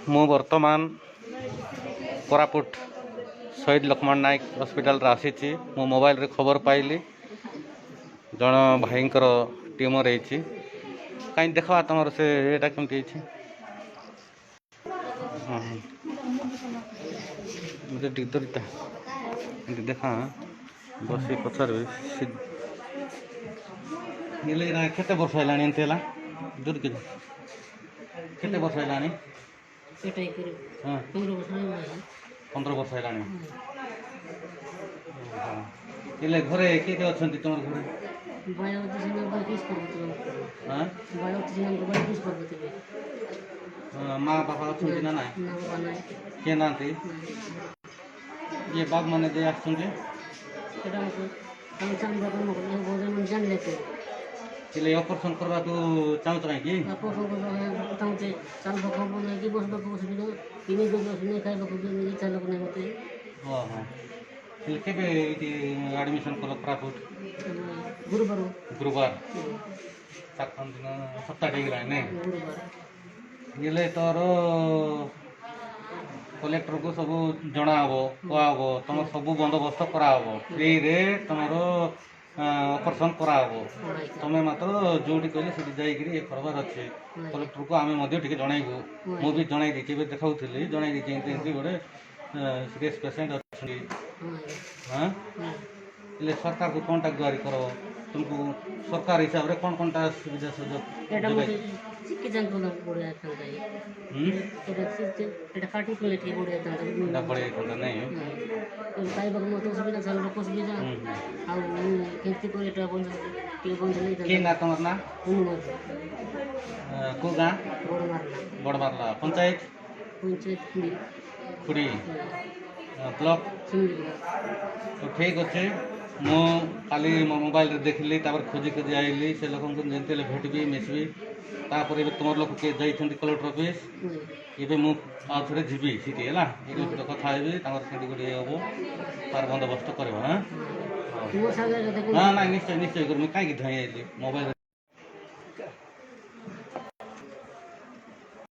ମୁଁ ବର୍ତ୍ତମାନ କୋରାପୁଟ ଶହୀଦ ଲକ୍ଷ୍ମଣ ନାୟକ ହସ୍ପିଟାଲରେ ଆସିଛି। ମୁଁ ମୋବାଇଲରେ ଖବର ପାଇଲି ଜଣ ଭାଇଙ୍କର ଟ୍ୟୁମର ହେଇଛି। କାହିଁ ଦେଖବା ତମର ସେ ଏଇଟା କେମିତି ହେଇଛି। ମୋତେ ଟିକେ ଦେଖା ବସି ପଚାରିବି। ହେଲେ କେତେ ବର୍ଷ ହେଲାଣି ଏମିତି ହେଲା? ଦୂର କେତେ ବର୍ଷ ହେଲାଣି? ହଁ 15 ବର୍ଷ ହେଲାଣି। ହେଲେ ଘରେ କିଏ କିଏ ଅଛନ୍ତି ତୁମର ଘରେ? ମା ବାପା ଅଛନ୍ତି ନା ନାଇଁ? କିଏ ନାହାନ୍ତି? ଇଏ ବାଘ ମାନେ ଦେଇ ଆସୁଛନ୍ତି। ହେଲେ ଅପରେସନ୍ କରିବାକୁ ଚାହୁଁଛ କାହିଁକି? ହଁ ହଁ। ହେଲେ କେବେ ଏଇଠି ଆଡ଼ମିସନ୍ କଲ କୋରାପୁଟ? ଗୁରୁବାର 4-5 ଦିନ ସପ୍ତାହଟେ ହେଇଗଲାଣି ନାଇଁ? ହେଲେ ତୋର କଲେକ୍ଟରକୁ ସବୁ ଜଣାହବ, କୁହାହବ, ତୁମର ସବୁ ବନ୍ଦୋବସ୍ତ କରାହେବ। ଫ୍ରିରେ ତୁମର ଅପରେସନ୍ କରାହେବ। ତୁମେ ମାତ୍ର ଯେଉଁଠି କହିଲେ ସେଠି ଯାଇକିରି ଇଏ କରିବାର ଅଛି। କଲେକ୍ଟରକୁ ଆମେ ମଧ୍ୟ ଟିକେ ଜଣାଇବୁ। ମୁଁ ବି ଜଣାଇ ଦେଇଛି, ଏବେ ଦେଖାଉଥିଲି ଜଣାଇ ଦେଇଛି ଏମିତି ଗୋଟେ ସିରିୟସ୍ ପେସେଣ୍ଟ ଅଛନ୍ତି। ହଁ ହେଲେ ସରକାରକୁ କ'ଣଟା ଗୁହାରି କର, ତୁମକୁ ସରକାର ହିସାବରେ କ'ଣଟା ସୁବିଧା ସୁଯୋଗ ବଢ଼ିଯାଇଥାନ୍ତା ନାଇଁ? କି ନା ତୁମର ନା? କେଉଁ ଗାଁ? ବଡ଼ମାର୍ଲା ପଞ୍ଚାୟତ ଖୁଡ଼ି ବ୍ଲକ। ଠିକ୍ ଅଛି, ମୁଁ କାଲି ମୋ ମୋବାଇଲରେ ଦେଖିଲି, ତାପରେ ଖୋଜି ଆଇଲି। ସେ ଲୋକଙ୍କୁ ଯେମିତି ହେଲେ ଭେଟିବି, ମିଶିବି। ତାପରେ ଏବେ ତୁମର ଲୋକ କିଏ ଯାଇଛନ୍ତି କଲେକ୍ଟର ଅଫିସ୍। ଏବେ ମୁଁ ଆଉ ଥରେ ଯିବି ସେଠି ହେଲା। ଏଠି ଗୋଟେ କଥା ହେବି, ତାଙ୍କର ସେଠି ଗୋଟେ ଇଏ ହେବ, ତାର ବନ୍ଦୋବସ୍ତ କରିବ। ହଁ ନାଇଁ ନିଶ୍ଚୟ ନିଶ୍ଚୟ କରିବି। କାହିଁକି ଧାଇଁ ଆଇଲି ମୋବାଇଲରେ